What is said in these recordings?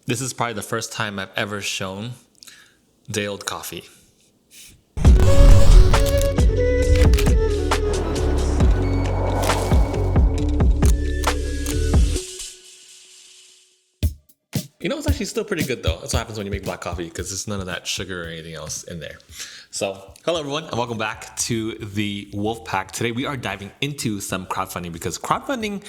This is probably the first time I've ever shown day-old coffee. You know, it's actually still pretty good though. That's what happens when you make black coffee, because there's none of that sugar or anything else in there. So, hello everyone, and welcome back to the Wolf Pack. Today we are diving into some crowdfunding, because crowdfunding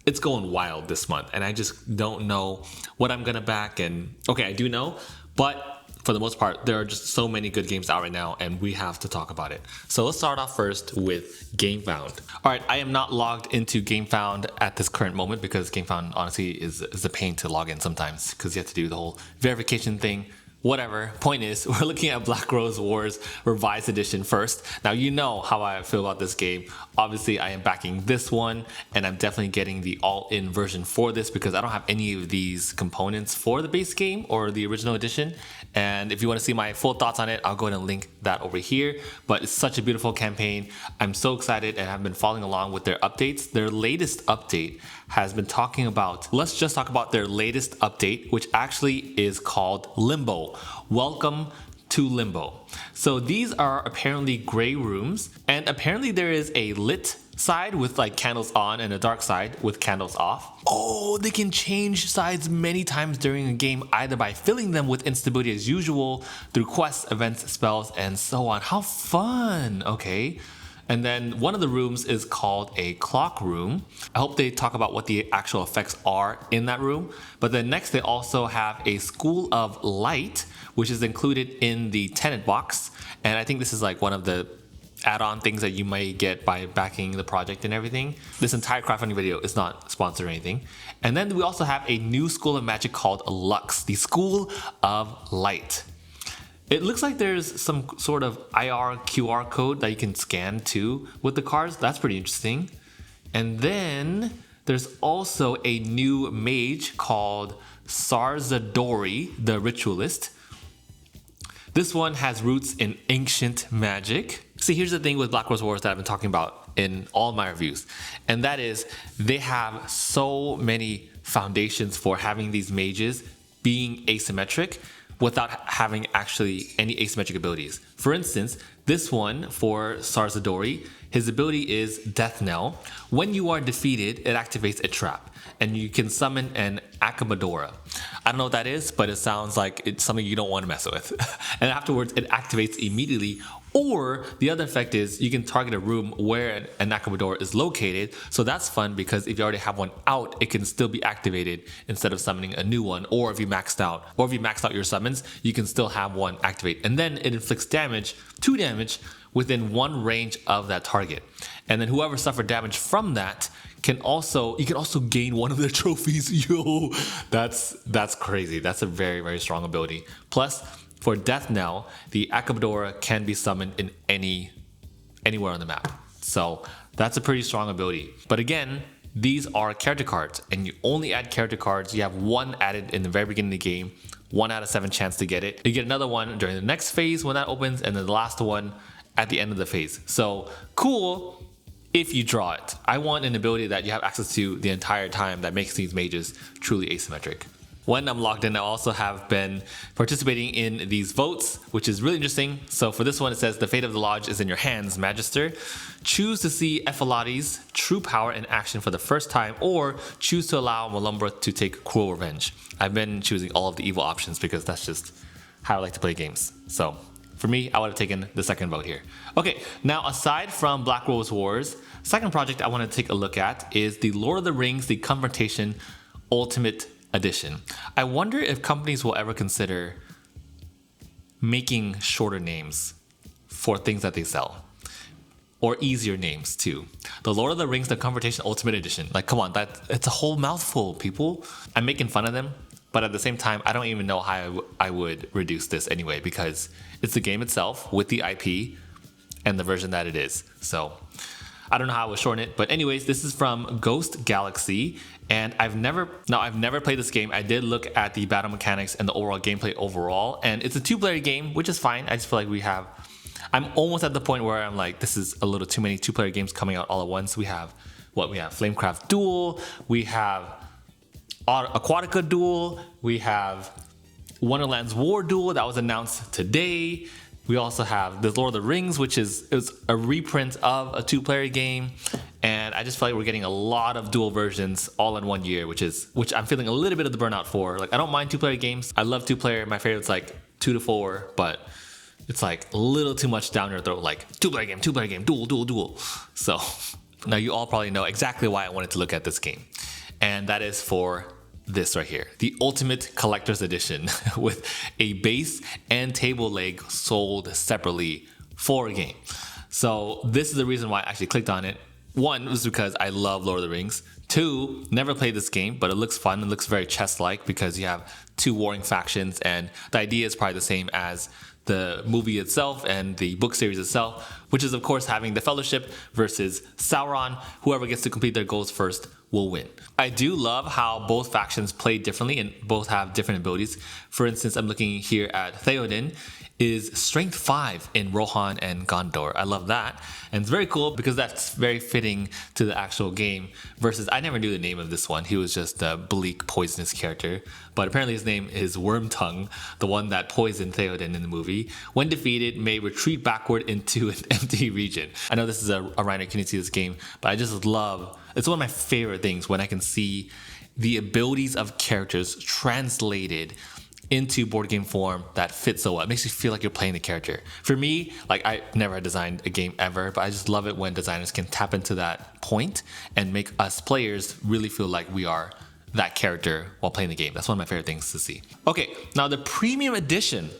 it's going wild this month, and I just don't know what I'm gonna back. And okay, I do know, but for the most part, there are just so many good games out right now, and we have to talk about it. So let's start off first with Gamefound. All right, I am not logged into Gamefound at this current moment, because Gamefound honestly is a pain to log in sometimes, because you have to do the whole verification thing. Whatever. Point is, we're looking at Black Rose Wars Revised Edition first. Now, you know how I feel about this game. Obviously, I am backing this one, and I'm definitely getting the all-in version for this, because I don't have any of these components for the base game or the original edition. And if you want to see my full thoughts on it, I'll go ahead and link that over here. But it's such a beautiful campaign. I'm so excited, and I've been following along with their updates. Their latest update has been talking about, let's just talk about their latest update, which actually is called Limbo. Welcome to Limbo. So these are apparently gray rooms, and apparently there is a lit side with like candles on and a dark side with candles off. Oh, they can change sides many times during a game, either by filling them with instability as usual, through quests, events, spells, and so on. How fun! Okay. And then one of the rooms is called a clock room. I hope they talk about what the actual effects are in that room. But then next they also have a School of Light, which is included in the tenant box. And I think this is like one of the add-on things that you might get by backing the project and everything. This entire crowdfunding video is not sponsored or anything. And then we also have a new School of Magic called Lux, the School of Light. It looks like there's some sort of IR QR code that you can scan too with the cards. That's pretty interesting. And then there's also a new mage called Sarzadori, the Ritualist. This one has roots in ancient magic. See, here's the thing with Black Rose Wars that I've been talking about in all my reviews, and that is they have so many foundations for having these mages being asymmetric without having actually any asymmetric abilities. For instance, this one for Sarzadori, his ability is Death Knell. When you are defeated, it activates a trap, and you can summon an Akabadora. I don't know what that is, but it sounds like it's something you don't want to mess with. And afterwards, it activates immediately. Or the other effect is you can target a room where an Akabadora is located. So that's fun, because if you already have one out, it can still be activated instead of summoning a new one. Or if you maxed out your summons, you can still have one activate. And then it inflicts damage, 2 damage, within one range of that target. And then whoever suffered damage from that you can also gain one of their trophies. Yo, that's crazy. That's a very, very strong ability. Plus, for Death Knell, the Akabadora can be summoned in anywhere on the map. So that's a pretty strong ability. But again, these are character cards, and you only add character cards. You have one added in the very beginning of the game, 1 out of 7 chance to get it. You get another one during the next phase when that opens, and then the last one at the end of the phase. So cool if you draw it. I want an ability that you have access to the entire time that makes these mages truly asymmetric. When I'm logged in, I also have been participating in these votes, which is really interesting. So for this one, it says, the fate of the lodge is in your hands, Magister. Choose to see Ephialtes' true power in action for the first time, or choose to allow Malumbra to take cruel revenge. I've been choosing all of the evil options, because that's just how I like to play games. So for me, I would have taken the second vote here. Okay, now aside from Black Rose Wars, second project I want to take a look at is the Lord of the Rings, The Confrontation Ultimate Edition. I wonder if companies will ever consider making shorter names for things that they sell, or easier names too. The Lord of the Rings, The Confrontation Ultimate Edition. Like, come on, it's a whole mouthful, people. I'm making fun of them, but at the same time, I don't even know how I would reduce this anyway, because it's the game itself with the IP and the version that it is. So I don't know how I would shorten it, but anyways, this is from Ghost Galaxy, and I've never played this game. I did look at the battle mechanics and the overall gameplay overall, and it's a 2-player game, which is fine. I just feel like I'm almost at the point where I'm like, this is a little too many 2-player games coming out all at once. We have Flamecraft Duel, we have Aquatica Duel. We have Wonderland's War Duel that was announced today. We also have the Lord of the Rings, which is a reprint of a 2-player game. And I just feel like we're getting a lot of dual versions all in one year, which I'm feeling a little bit of the burnout for. Like, I don't mind 2-player games. I love 2-player. My favorite's like 2 to 4, but it's like a little too much down your throat. Like 2-player game, duel. So now you all probably know exactly why I wanted to look at this game. And that is for this right here, the Ultimate Collector's Edition with a base and table leg sold separately for a game. So this is the reason why I actually clicked on it. One was because I love Lord of the Rings. 2, never played this game, but it looks fun. It looks very chess-like because you have 2 warring factions, and the idea is probably the same as the movie itself and the book series itself, which is of course having the Fellowship versus Sauron. Whoever gets to complete their goals first will win. I do love how both factions play differently and both have different abilities. For instance, I'm looking here at Theoden is strength 5 in Rohan and Gondor. I love that. And it's very cool because that's very fitting to the actual game versus I never knew the name of this one. He was just a bleak, poisonous character. But apparently his name is Wormtongue, the one that poisoned Theoden in the movie. When defeated, may retreat backward into an empty region. I know this is a Reiner can see this game, but I just love, it's one of my favorite things when I can see the abilities of characters translated into board game form that fits so well. It makes you feel like you're playing the character. For me, like I never designed a game ever, but I just love it when designers can tap into that point and make us players really feel like we are that character while playing the game. That's one of my favorite things to see. Okay, now the premium edition,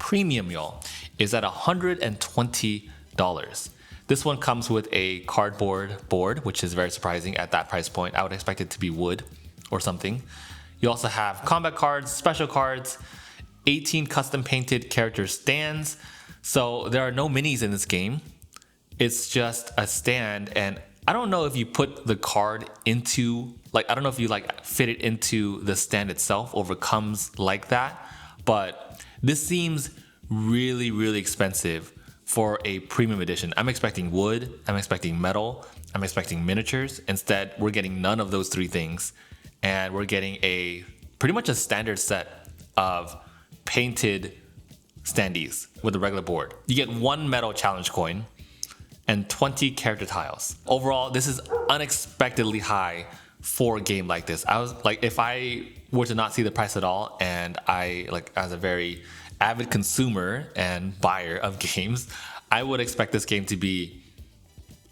y'all, is at $120. This one comes with a cardboard board, which is very surprising at that price point. I would expect it to be wood or something. You also have combat cards, special cards, 18 custom painted character stands. So there are no minis in this game. It's just a stand, and I don't know if you put the card into, like, I don't know if you like fit it into the stand itself or if it comes like that, but this seems really, really expensive for a premium edition. I'm expecting wood, I'm expecting metal, I'm expecting miniatures. Instead, we're getting none of those 3 things. And we're getting pretty much a standard set of painted standees with a regular board. You get 1 metal challenge coin and 20 character tiles. Overall, this is unexpectedly high for a game like this. I was like, if I were to not see the price at all, and I, like, as a very avid consumer and buyer of games, I would expect this game to be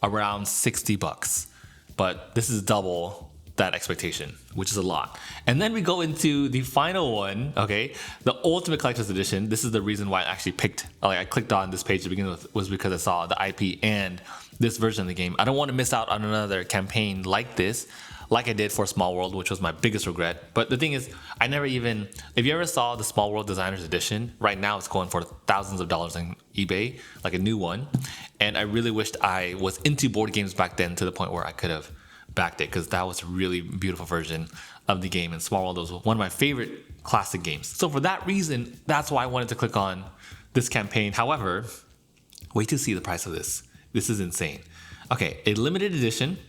around $60. But this is double that expectation, which is a lot. And then we go into the final one, okay, the Ultimate Collector's Edition. This is the reason why I actually I clicked on this page to begin with, was because I saw the IP and this version of the game. I don't want to miss out on another campaign like this, like I did for Small World, which was my biggest regret. But the thing is, I never even, if you ever saw the Small World Designer's Edition, right now it's going for thousands of dollars on eBay, like a new one. And I really wished I was into board games back then to the point where I could have backed it, because that was a really beautiful version of the game, and Small World was one of my favorite classic games. So for that reason, that's why I wanted to click on this campaign. However, wait to see the price of this. This is insane. Okay, a limited edition,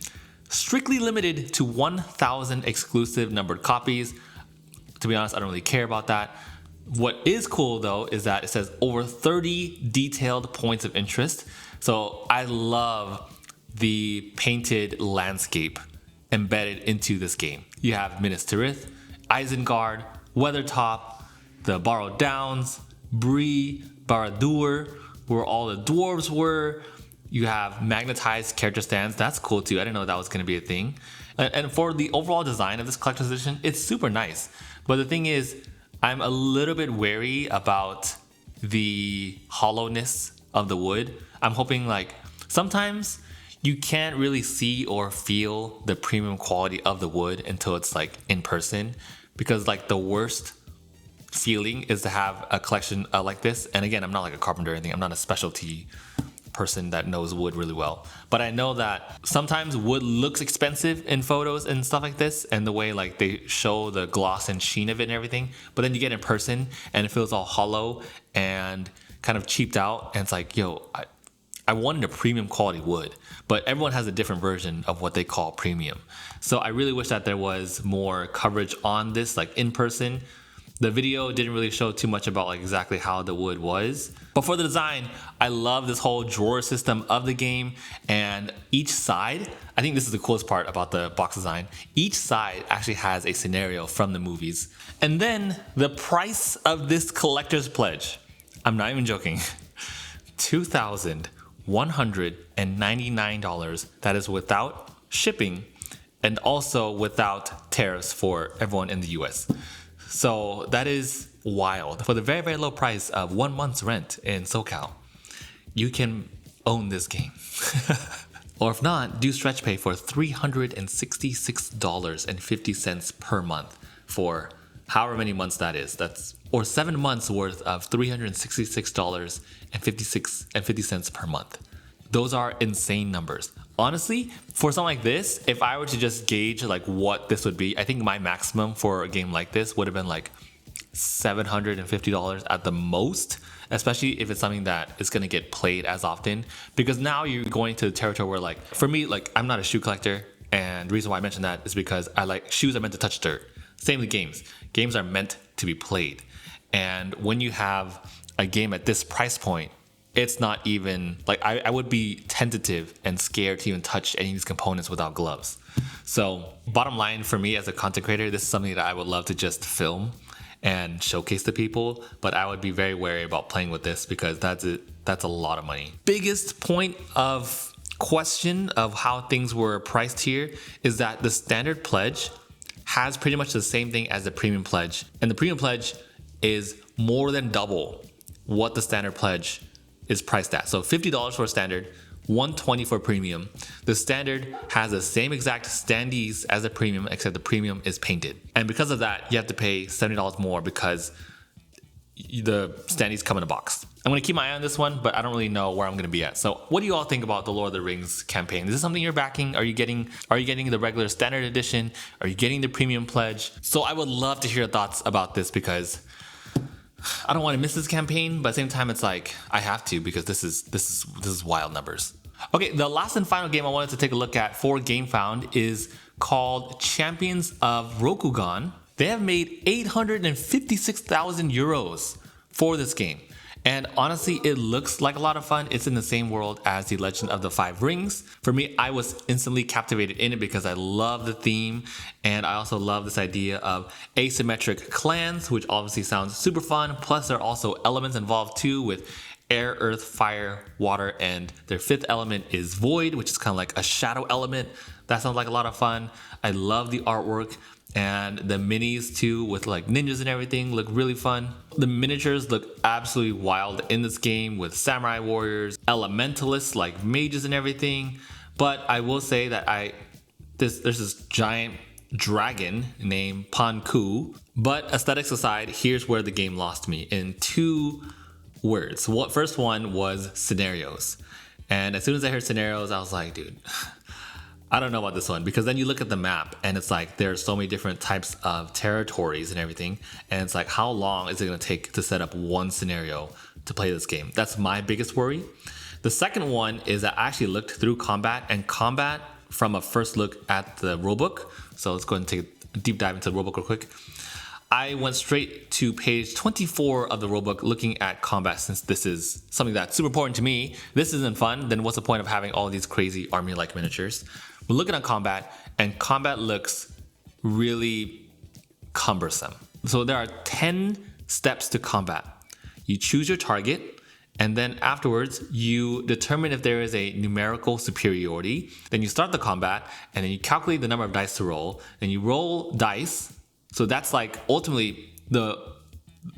strictly limited to 1,000 exclusive numbered copies. To be honest, I don't really care about that. What is cool though is that it says over 30 detailed points of interest. So I love the painted landscape embedded into this game. You have Minas Tirith, Isengard, Weathertop, the Borrowed Downs, Bree, Barad-dûr, where all the dwarves were. You have magnetized character stands. That's cool too. I didn't know that was going to be a thing. And for the overall design of this collector's edition, it's super nice. But the thing is, I'm a little bit wary about the hollowness of the wood. I'm hoping, like, sometimes you can't really see or feel the premium quality of the wood until it's like in person, because like the worst feeling is to have a collection like this. And again, I'm not like a carpenter or anything. I'm not a specialty person that knows wood really well, but I know that sometimes wood looks expensive in photos and stuff like this, and the way like they show the gloss and sheen of it and everything, but then you get in person and it feels all hollow and kind of cheaped out, and it's like, yo, I wanted a premium quality wood, but everyone has a different version of what they call premium. So I really wish that there was more coverage on this, like in person. The video didn't really show too much about like exactly how the wood was. But for the design, I love this whole drawer system of the game, and each side, I think this is the coolest part about the box design, each side actually has a scenario from the movies. And then the price of this collector's pledge, I'm not even joking, $2,199. That is without shipping and also without tariffs for everyone in the US. So that is wild. For the very, very low price of 1 month's rent in SoCal, you can own this game. Or if not, do stretch pay for $366.50 per month for however many months that is. Or 7 months worth of $366.50 per month. Those are insane numbers. Honestly, for something like this, if I were to just gauge like what this would be, I think my maximum for a game like this would have been like $750 at the most, especially if it's something that is going to get played as often, because now you're going to the territory where, like, for me, like, I'm not a shoe collector, and the reason why I mention that is because I like shoes are meant to touch dirt. Same with games. Games are meant to be played. And when you have a game at this price point, it's not even like I would be tentative and scared to even touch any of these components without gloves. So bottom line for me as a content creator, this is something that I would love to just film and showcase to people, but I would be very wary about playing with this because that's a lot of money. Biggest point of question of how things were priced here is that the standard pledge has pretty much the same thing as the premium pledge, and the premium pledge is more than double what the standard pledge is priced at. So $50 for standard, $120 for premium. The standard has the same exact standees as the premium, except the premium is painted. And because of that, you have to pay $70 more because the standees come in a box. I'm going to keep my eye on this one, but I don't really know where I'm going to be at. So what do you all think about the Lord of the Rings campaign? Is this something you're backing? Are you getting the regular standard edition? Are you getting the premium pledge? So I would love to hear your thoughts about this because I don't want to miss this campaign, but at the same time, it's like I have to because this is wild numbers. Okay, the last and final game I wanted to take a look at for Gamefound is called Champions of Rokugan. They have made 856,000 euros for this game. And honestly, it looks like a lot of fun. It's in the same world as The Legend of the Five Rings. For me, I was instantly captivated in it because I love the theme. And I also love this idea of asymmetric clans, which obviously sounds super fun. Plus, there are also elements involved too with air, earth, fire, water, and their fifth element is void, which is kind of like a shadow element. That sounds like a lot of fun. I love the artwork. And the minis too with like ninjas and everything look really fun. The miniatures look absolutely wild in this game with samurai warriors, elementalists like mages and everything. But I will say that there's this giant dragon named Panku. But aesthetics aside, here's where the game lost me in 2 words. First one was scenarios. And as soon as I heard scenarios, I was like, dude, I don't know about this one, because then you look at the map and it's like there's so many different types of territories and everything, and it's like how long is it going to take to set up one scenario to play this game? That's my biggest worry. The second one is that I actually looked through combat from a first look at the rulebook. So let's go ahead and take a deep dive into the rulebook real quick. I went straight to page 24 of the rulebook looking at combat, since this is something that's super important to me. This isn't fun, then what's the point of having all these crazy army-like miniatures? We're looking at combat, and combat looks really cumbersome. So there are 10 steps to combat. You choose your target, and then afterwards, you determine if there is a numerical superiority. Then you start the combat, and then you calculate the number of dice to roll. Then you roll dice. So that's like ultimately the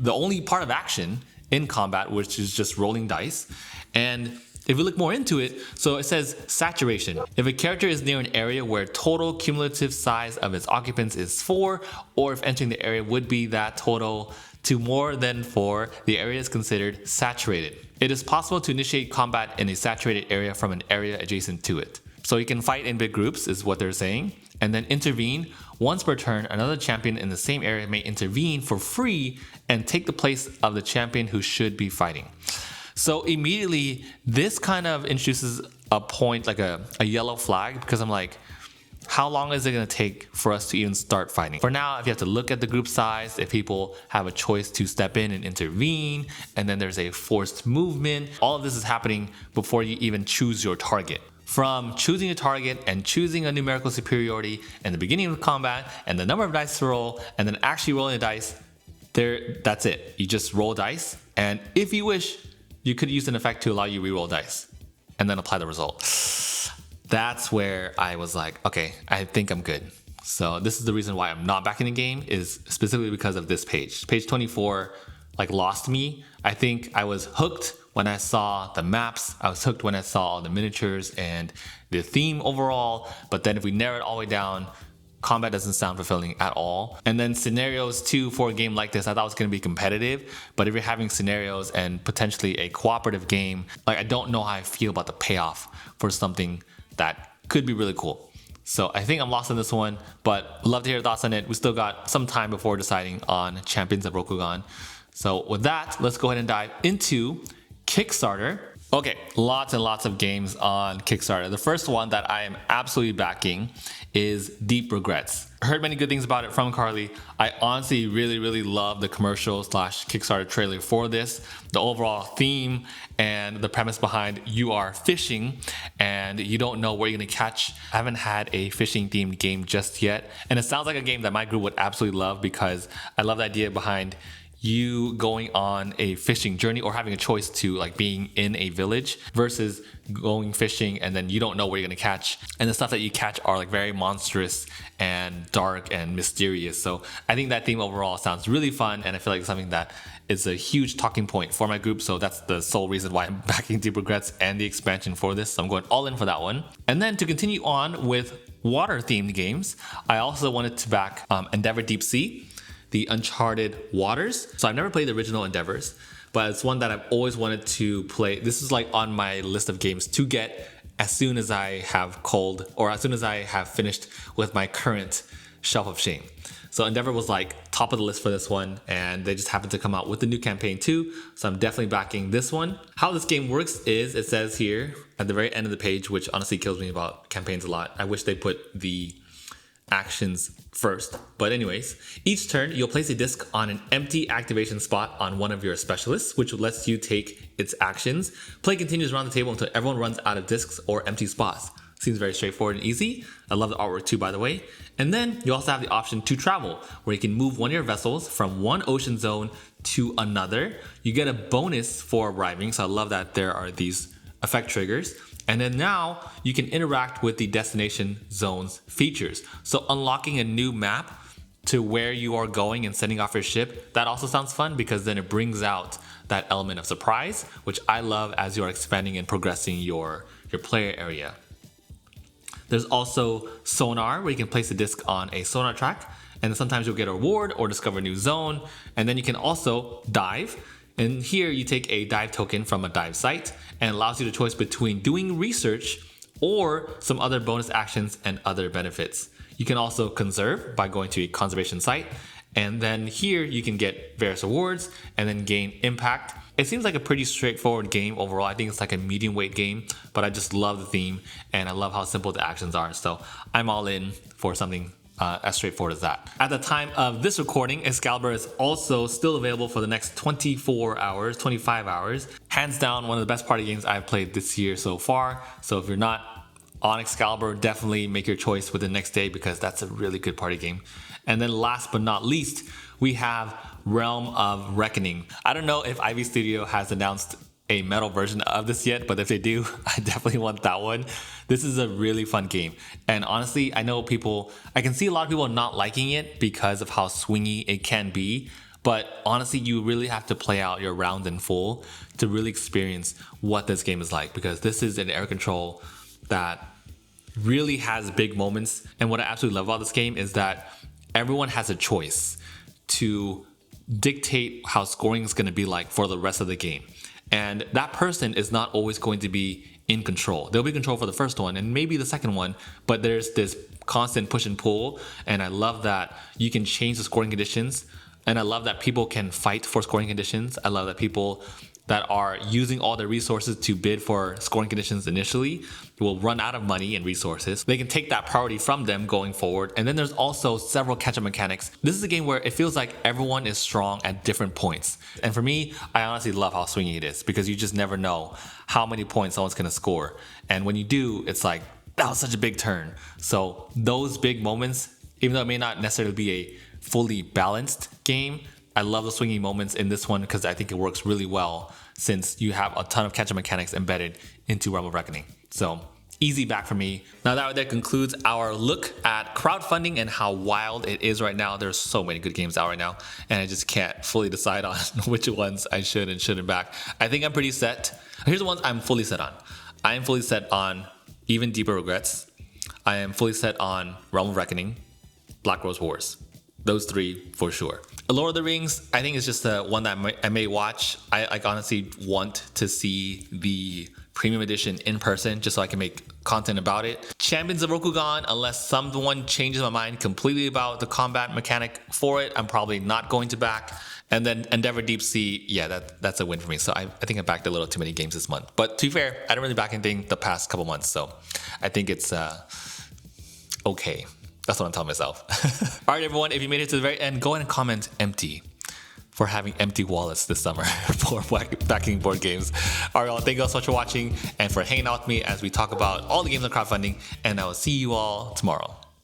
only part of action in combat, which is just rolling dice. And if we look more into it, so it says saturation. If a character is near an area where total cumulative size of its occupants is 4, or if entering the area would be that total to more than 4, the area is considered saturated. It is possible to initiate combat in a saturated area from an area adjacent to it. So you can fight in big groups is what they're saying, and then intervene. Once per turn, another champion in the same area may intervene for free and take the place of the champion who should be fighting. So immediately, this kind of introduces a point, like a yellow flag, because I'm like, how long is it going to take for us to even start fighting? For now, if you have to look at the group size, if people have a choice to step in and intervene, and then there's a forced movement, all of this is happening before you even choose your target. From choosing a target and choosing a numerical superiority and the beginning of the combat and the number of dice to roll and then actually rolling the dice, that's it. You just roll dice, and if you wish, you could use an effect to allow you to reroll dice and then apply the result. That's where I was like, okay, I think I'm good. So this is the reason why I'm not back in the game, is specifically because of this page. Page 24 like lost me. I think I was hooked when I saw the maps. I was hooked when I saw all the miniatures and the theme overall. But then if we narrow it all the way down, combat doesn't sound fulfilling at all. And then scenarios too, for a game like this, I thought it was going to be competitive. But if you're having scenarios and potentially a cooperative game, like I don't know how I feel about the payoff for something that could be really cool. So I think I'm lost on this one, but love to hear your thoughts on it. We still got some time before deciding on Champions of Rokugan. So with that, let's go ahead and dive into Kickstarter. Okay, lots and lots of games on Kickstarter. The first one that I am absolutely backing is Deep Regrets. I heard many good things about it from Carly. I honestly really love the commercial / Kickstarter trailer for this. The overall theme and the premise behind you are fishing and you don't know where you're gonna catch. I haven't had a fishing themed game just yet. And it sounds like a game that my group would absolutely love, because I love the idea behind you going on a fishing journey or having a choice to like being in a village versus going fishing and then you don't know where you're gonna catch, and the stuff that you catch are like very monstrous and dark and mysterious. So I think that theme overall sounds really fun, and I feel like it's something that is a huge talking point for my group. So that's the sole reason why I'm backing Deep Regrets and the expansion for this. So I'm going all in for that one. And then to continue on with water themed games, I also wanted to back Endeavor Deep Sea, the Uncharted Waters. So I've never played the original Endeavors, but it's one that I've always wanted to play. This is like on my list of games to get as soon as I have as soon as I have finished with my current Shelf of Shame. So Endeavor was like top of the list for this one, and they just happened to come out with the new campaign too. So I'm definitely backing this one. How this game works is, it says here at the very end of the page, which honestly kills me about campaigns a lot. I wish they put the actions first. But anyways, each turn you'll place a disc on an empty activation spot on one of your specialists, which lets you take its actions. Play continues around the table until everyone runs out of discs or empty spots. Seems very straightforward and easy. I love the artwork too, by the way. And then you also have the option to travel, where you can move one of your vessels from one ocean zone to another. You get a bonus for arriving, so I love that there are these effect triggers. And then now you can interact with the destination zone's features. So unlocking a new map to where you are going and sending off your ship, that also sounds fun, because then it brings out that element of surprise, which I love as you're expanding and progressing your player area. There's also sonar, where you can place a disc on a sonar track, and sometimes you'll get a reward or discover a new zone. And then you can also dive. And here you take a dive token from a dive site, and allows you the choice between doing research or some other bonus actions and other benefits. You can also conserve by going to a conservation site, and then here you can get various rewards and then gain impact. It seems like a pretty straightforward game overall. I think it's like a medium weight game, but I just love the theme and I love how simple the actions are. So I'm all in for something as straightforward as that. At the time of this recording, Excalibur is also still available for the next 24 hours, 25 hours. Hands down, one of the best party games I've played this year so far. So if you're not on Excalibur, definitely make your choice with the next day, because that's a really good party game. And then last but not least, we have Realm of Reckoning. I don't know if Ivy Studio has announced a metal version of this yet, but if they do, I definitely want that one. This is a really fun game. And honestly, I can see a lot of people not liking it because of how swingy it can be. But honestly, you really have to play out your round in full to really experience what this game is like, because this is an air control that really has big moments. And what I absolutely love about this game is that everyone has a choice to dictate how scoring is going to be like for the rest of the game. And that person is not always going to be in control. They'll be in control for the first one and maybe the second one, but there's this constant push and pull. And I love that you can change the scoring conditions. And I love that people can fight for scoring conditions. I love that people that are using all their resources to bid for scoring conditions initially will run out of money and resources. They can take that priority from them going forward. And then there's also several catch-up mechanics. This is a game where it feels like everyone is strong at different points. And for me, I honestly love how swingy it is because you just never know how many points someone's gonna score. And when you do, it's like, that was such a big turn. So those big moments, even though it may not necessarily be a fully balanced game, I love the swingy moments in this one because I think it works really well since you have a ton of catch-up mechanics embedded into Realm of Reckoning. So easy back for me. Now that concludes our look at crowdfunding and how wild it is right now. There's so many good games out right now, and I just can't fully decide on which ones I should and shouldn't back. I think I'm pretty set. Here's the ones I'm fully set on. I am fully set on Even Deeper Regrets. I am fully set on Realm of Reckoning, Black Rose Wars. Those three for sure. Lord of the Rings, I think it's just one that I may watch. I honestly want to see the premium edition in person just so I can make content about it. Champions of Rokugan, unless someone changes my mind completely about the combat mechanic for it, I'm probably not going to back. And then Endeavor Deep Sea, yeah, that's a win for me. So I think I backed a little too many games this month. But to be fair, I don't really back anything the past couple months. So I think it's okay. That's what I'm telling myself. All right, everyone, if you made it to the very end, go ahead and comment empty for having empty wallets this summer for backing board games. All right, well, thank you all so much for watching and for hanging out with me as we talk about all the games on crowdfunding, and I will see you all tomorrow.